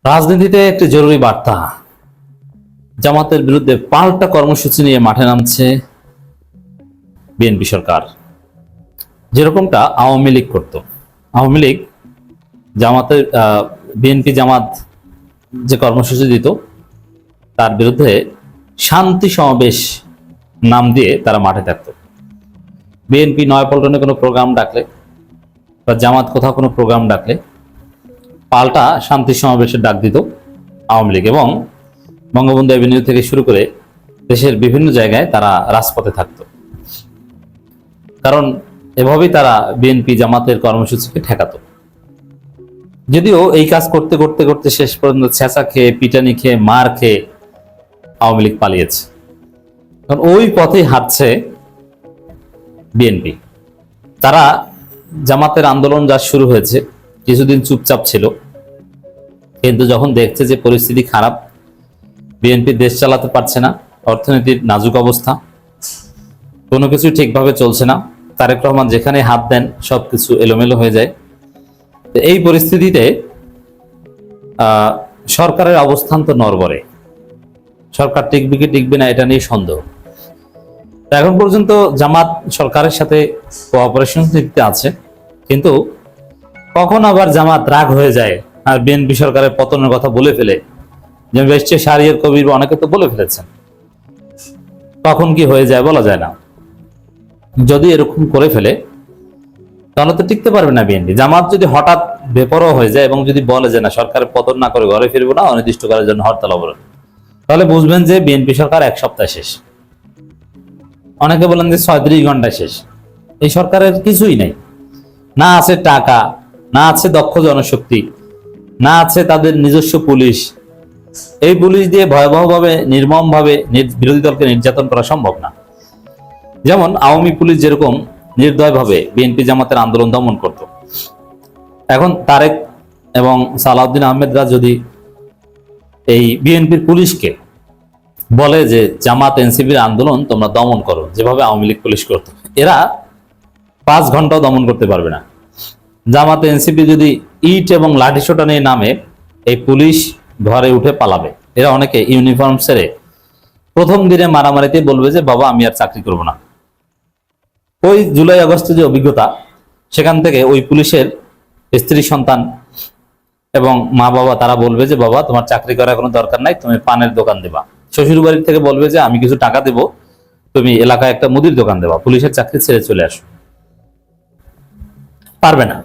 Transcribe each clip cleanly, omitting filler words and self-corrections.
রাজনীতিতে একটি জরুরি বার্তা। জামাতের বিরুদ্ধে পাল্টা কর্মসূচি নিয়ে মাঠে নামছে বিএনপি সরকার। যেরকমটা আওয়ামী লীগ করত। আওয়ামী লীগ জামাতের বিএনপি জামাত যে কর্মসূচি দিত তার বিরুদ্ধে শান্তি সমাবেশ নাম দিয়ে তারা মাঠে থাকত। বিএনপি নয়াপল্টনে কোনো প্রোগ্রাম ডাকলে বা জামাত কোথাও কোনো প্রোগ্রাম ডাকলে পাল্টা শান্তি সমাবেশের ডাক দিত আওয়ামী লীগ, এবং বঙ্গবন্ধু এভিনিউ থেকে শুরু করে দেশের বিভিন্ন জায়গায় তারা রাজপথে থাকত। কারণ এভাবেই তারা বিএনপি জামাতের কর্মসূচিকে ঠেকাতো। যদিও এই কাজ করতে করতে করতে শেষ পর্যন্ত ছেঁচা খেয়ে, পিটানি খেয়ে, মার খেয়ে আওয়ামী লীগ পালিয়েছে। কারণ ওই পথেই হাঁটছে বিএনপি। তারা জামাতের আন্দোলন যা শুরু হয়েছে কিছুদিন চুপচাপ ছিল, কিন্তু যখন দেখছে যে পরিস্থিতি খারাপ, বিএনপি দেশ চালাতে পারছে না, অর্থনীতির নাজুক অবস্থা, কোনো কিছু ঠিকভাবে চলছে না, তারেক রহমান যেখানে হাত দেন সবকিছু এলোমেলো হয়ে যায়। এই পরিস্থিতিতে সরকারের অবস্থান তো নড়বড়ে। সরকার টিকবে কি টিকবে না এটা নিয়ে সন্দেহ। এখন পর্যন্ত জামাত সরকারের সাথে কোঅপারেশন নীতিতে আছে, কিন্তু কখন আবার জামাত রাগ হয়ে যায় আর বিএনপি সরকারের পতনের কথা বলে ফেলে, যেমন বেশি শাহরিয়ার কবির অনেকে তো বলে ফেলেছেন, কখন কি হয়ে যায় বলা যায় না। যদি এরকম করে ফেলে তাহলে তো টিকতে পারবে না বিএনপি। জামাত যদি হঠাৎ বেপরোয়া হয়ে যায় এবং যদি বলে যে না, সরকারের পতন না করে ঘরে ফিরবো না, অনির্দিষ্টকালের জন্য হরতাল অবরোধ, তাহলে বুঝবেন যে বিএনপি সরকার এক সপ্তাহ শেষ। অনেকে বলেন যে 36 ঘন্টায় শেষ। এই সরকারের কিছুই নাই, না আছে টাকা, না আছে দক্ষ জনশক্তি, না আছে তাদের নিজস্ব পুলিশ। এই পুলিশ দিয়ে ভয়াবহভাবে, নির্মমভাবে বিরোধী দলকে নির্যাতন করা সম্ভব না। যেমন আওয়ামী পুলিশ যেরকম নির্দয়ভাবে বিএনপি জামাতের আন্দোলন দমন করত, এখন তারেক এবং সালাউদ্দিন আহমেদরা যদি এই বিএনপির পুলিশকে বলে যে জামাত এনসিপির আন্দোলন তোমরা দমন করো যেভাবে আওয়ামী লীগ পুলিশ করত, এরা 5 ঘন্টাও দমন করতে পারবে না। জামাত এনসিপি যদি ইট এবং লাঠিসোঁটা নিয়ে নামে, এই পুলিশ ঘরে উঠে পালাবে। এরা অনেকে ইউনিফর্ম ছেড়ে প্রথম দিনে মারামারিতে বলবে যে বাবা আমি আর চাকরি করব না। ওই জুলাই আগস্টে যে অভিজ্ঞতা, সেখান থেকে ওই পুলিশের স্ত্রী সন্তান এবং মা বাবা তারা বলবে যে বাবা তোমার চাকরি করার কোনো দরকার নাই, তুমি পানের দোকান দেবা। শ্বশুর বাড়ির থেকে বলবে যে আমি কিছু টাকা দেবো, তুমি এলাকায় একটা মুদির দোকান দেবা, পুলিশের চাকরি ছেড়ে চলে আসো। পারবে না।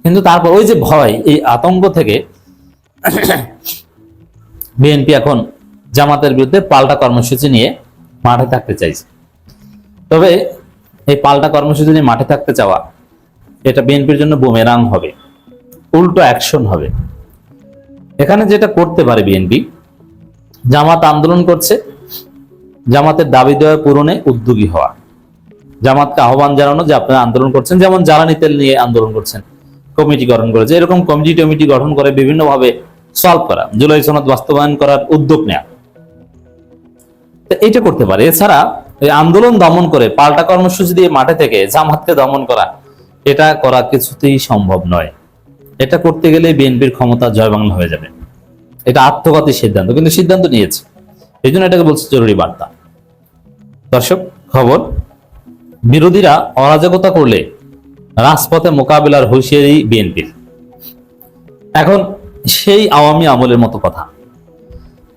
কিন্তু তারপর ওই যে ভয়, এই আতঙ্ক থেকে বিএনপি এখন জামাতের বিরুদ্ধে পাল্টা কর্মসূচি নিয়ে মাঠে থাকতে চাইছে। তবে এই পাল্টা কর্মসূচি নিয়ে মাঠে থাকতে চাওয়া, এটা বিএনপির জন্য বুমেরাং হবে, উল্টো অ্যাকশন হবে। এখানে যেটা করতে পারে বিএনপি, জামাত আন্দোলন করছে, জামাতের দাবি দেওয়া পূরণে উদ্যোগী হওয়া, জামাতকে আহ্বান জানানো যে আপনারা আন্দোলন করছেন, যেমন জ্বালানি তেল নিয়ে আন্দোলন করছেন, কমিটি গঠন করেছে, এরকম কমিটি গঠন করে বিভিন্নভাবে সলভ করা, জুলাই সনদ বাস্তবায়ন করার উদ্যোগ নেওয়া, এইটা করতে পারে। এছাড়া এই আন্দোলন দমন করে পাল্টা কর্মসূচি দিয়ে মাঠে থেকে জামাতকে দমন করা, এটা করা কিছুতেই সম্ভব নয়। এটা করতে গেলে বিএনপির ক্ষমতা জয় বাংলা হয়ে যাবে। এটা আত্মঘাতী সিদ্ধান্ত, কিন্তু সিদ্ধান্ত নিয়েছে, এই জন্য এটাকে বলছে জরুরি বার্তা। দর্শক, খবর, বিরোধীরা অরাজকতা করলে রাজপথে মোকাবিলার হুঁশিয়ারি বিএনপির। এখন সেই আওয়ামী আমলের মতো কথা,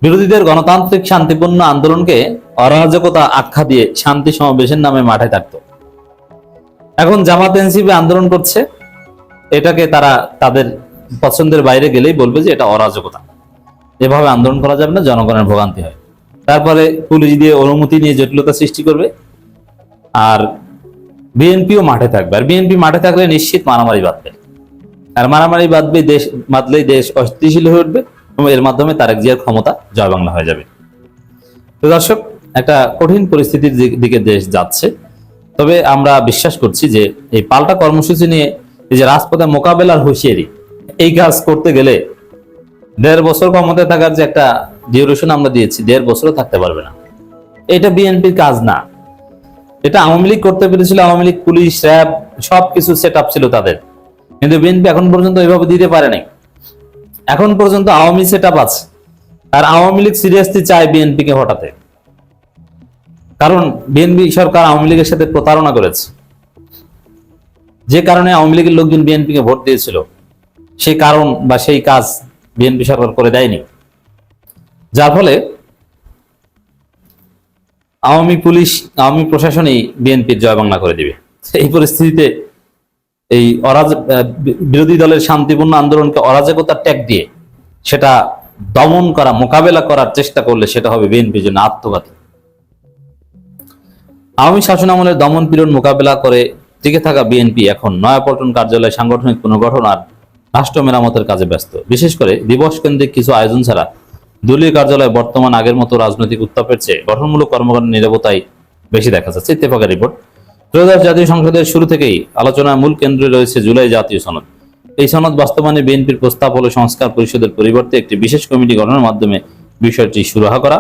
বিরোধীদের গণতান্ত্রিক শান্তিপূর্ণ আন্দোলনকে অরাজকতা আখ্যা দিয়ে শান্তি সমাবেশের নামে মাঠে থাকতো। এখন জামাত এনসিপি আন্দোলন করছে, এটাকে তারা তাদের পছন্দের বাইরে গেলেই বলবে যে এটা অরাজকতা, এভাবে আন্দোলন করা যাবে না, জনগণের ভোগান্তি হয়। তারপরে পুলিশ দিয়ে অনুমতি নিয়ে জটিলতা সৃষ্টি করবে, আর বিএনপিও মাঠে থাকবে। আর বিএনপি মাঠে থাকলে নিশ্চিত মারামারি বাঁধবে, আর মারামারি বাঁধলেই দেশ অস্থিতিশীল হয়ে উঠবে এবং এর মাধ্যমে তারেক জিয়ার ক্ষমতা জয় বাংলা হয়ে যাবে। তো দর্শক, একটা কঠিন পরিস্থিতির দিকে দেশ যাচ্ছে। তবে আমরা বিশ্বাস করছি যে এই পাল্টা কর্মসূচি নিয়ে এই যে রাজপথে মোকাবেলার হুঁশিয়ারি, এই কাজ করতে গেলে 1.5 বছর ক্ষমতায় থাকার যে একটা ডিউরেশন আমরা দিয়েছি, 1.5 বছরও থাকতে পারবে না। এটা বিএনপির কাজ না। এটা আওয়ামী লীগ করতে পেরেছিল, আওয়ামী লীগ পুলিশ, র্যাব সবকিছু সেট আপ ছিল তাদের, কিন্তু বিএনপি এখন পর্যন্ত এইভাবে দিতে পারে নাই। এখন পর্যন্ত আওয়ামী সেটআপ আছে, আর আওয়ামী লীগ সিরিয়াসলি চায় বিএনপিকে হটাতে। কারণ বিএনপি সরকার আওয়ামী লীগের সাথে প্রতারণা করেছে, যে কারণে আওয়ামী লীগের লোকজন বিএনপিকে ভোট দিয়েছিল, সেই কারণ বা সেই কাজ বিএনপি সরকার করে দেয়নি। যার ফলে আওয়ামী পুলিশ, আওয়ামী প্রশাসনই বিএনপির জয় বাংলা করে দিবে। এই পরিস্থিতিতে এই বিরোধী দলের শান্তিপূর্ণ আন্দোলনকে অরাজকতার ট্যাগ দিয়ে সেটা দমন করা, মোকাবেলা করার চেষ্টা করলে সেটা হবে বিএনপির জন্য আত্মঘাতী। আওয়ামী শাসন আমলের দমন পীড়ন মোকাবেলা করে টিকে থাকা বিএনপি এখন নয়াপল্টন কার্যালয়ে সাংগঠনিক পুনর্গঠন আর রাষ্ট্র মেরামতের কাজে ব্যস্ত। বিশেষ করে দিবস কেন্দ্রিক কিছু আয়োজন ছাড়া দলীয় কার্যালয়ে বর্তমান আগের মতো রাজনৈতিক উত্তাপের চেয়ে গঠনমূলক কর্মকাণ্ডের নীরবতাই বেশি দেখা যাচ্ছে। ইত্তেফাকের রিপোর্ট। ত্রয়োদশ জাতীয় সংসদের শুরু থেকেই আলোচনার মূল কেন্দ্রে রয়েছে জুলাই জাতীয় সনদ। এই সনদ বাস্তবায়নে বিএনপির প্রস্তাব হলো সংস্কার পরিষদের পরিবর্তে একটি বিশেষ কমিটি গঠনের মাধ্যমে বিষয়টি সুরাহা করা।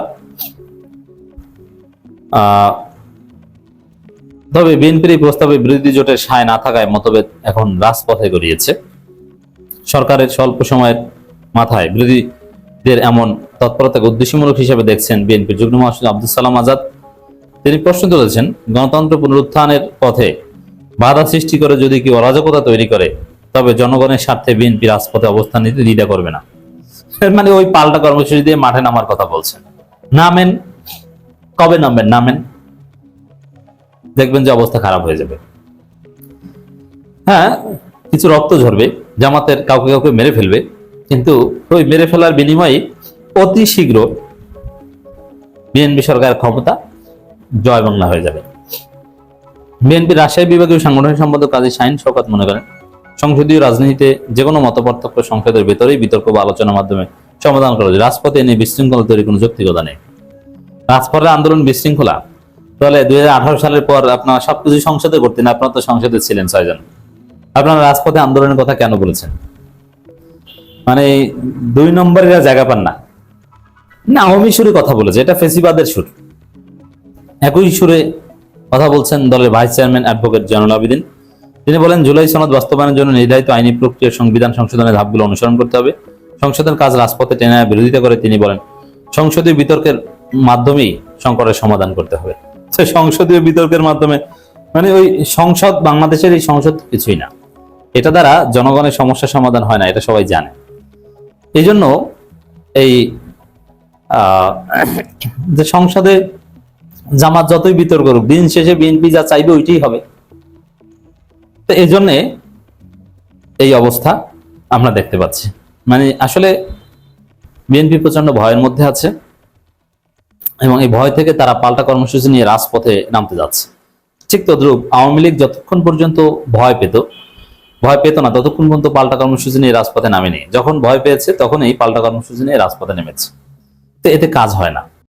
তবে বিএনপির এই প্রস্তাবে বিরোধী জোটের সায় না থাকায় মতভেদ এখন রাজপথে গড়িয়েছে। সরকারের স্বল্প সময়ের মাথায় বিরোধীদের এমন তৎপরতাকে উদ্দেশ্যমূলক হিসেবে দেখছেন বিএনপির যুগ্ম মহাসচিব আব্দুল সালাম আজাদ। তিনি প্রশ্ন তুলেছেন, গণতন্ত্র পুনরুত্থানের পথে বাধা সৃষ্টি করে যদি কেউ অরাজকতা তৈরি করে, তবে জনগণের স্বার্থে বিএনপি রাজপথে অবস্থান নিতে দ্বিধা করবে না। মানে ওই পাল্টা কর্মসূচি দিয়ে মাঠে নামার কথা বলছেন। নামেন, কবে নামবেন? নামেন, দেখবেন যে অবস্থা খারাপ হয়ে যাবে। হ্যাঁ, কিছু রক্ত ঝরবে, জামাতের কাউকে কাউকে মেরে ফেলবে, কিন্তু ওই মেরে ফেলার বিনিময়ে অতি শীঘ্র বিএনপি সরকার ক্ষমতা জয় বাংলা হয়ে যাবে। বিএনপি রাজশাহী বিভাগীয় সাংগঠনিক সম্পাদক কাজী শাহীন শওকত মনে করেন, সংসদীয় রাজনীতিতে যে কোনো মতপার্থক্য সংসদের ভেতরেই বিতর্ক বা আলোচনার মাধ্যমে সমাধান করা যায়। রাজপথে এনে বিশৃঙ্খলা তৈরির কোনো যৌক্তিকতা নেই। রাজপথে আন্দোলন বিশৃঙ্খলা, তাহলে 2018 সালের পর আপনারা সবকিছু সংসদে করতেন। আপনারা তো সংসদে ছিলেন 6 জন, আপনারা রাজপথে আন্দোলনের কথা কেন বলেছেন? মানে 2 নম্বরের জায়গা পান না। আওয়ামী সুরে কথা বলেছে, এটা ফেসিবাদের সুর। একই সুরে কথা বলছেন দলের vice chairman advocate Zainul Abedin. তিনি বলেন, জুলাই সনদ বাস্তবায়নের জন্য নির্ধারিত আইনি প্রক্রিয়া সংবিধান সংশোধনের ধাপগুলো অনুসরণ করতে হবে। সংসদের কাজ রাজপথে টেনে বিরোধিতা করে তিনি বলেন, সংসদীয় বিতর্কের মাধ্যমেই সংকটের সমাধান করতে হবে। সংসদীয় বিতর্কের মাধ্যমে মানে ওই সংসদ, বাংলাদেশের এই সংসদ কিছুই না, এটা দ্বারা জনগণের সমস্যার সমাধান হয় না, এটা সবাই জানে। এই জন্য এই যে সংসদে জামাত যতই বিতর্ক করুক, দিন শেষে বিএনপি যা চাইবে ওইটাই হবে। তো এই জন্যে এই অবস্থা আমরা দেখতে পাচ্ছি। মানে আসলে বিএনপি প্রচন্ড ভয়ের মধ্যে আছে এবং এই ভয় থেকে তারা পাল্টা কর্মসূচি নিয়ে রাজপথে নামতে যাচ্ছে। ঠিক তদ্রূপ আওয়ামী লীগ যতক্ষণ পর্যন্ত ভয় পেত না, ততক্ষণ পর্যন্ত পাল্টা কর্মসূচি নিয়ে রাজপথে নামেনি। যখন ভয় পেয়েছে তখন এই পাল্টা কর্মসূচি নিয়ে রাজপথে নেমেছে। তো এতে কাজ হয় না।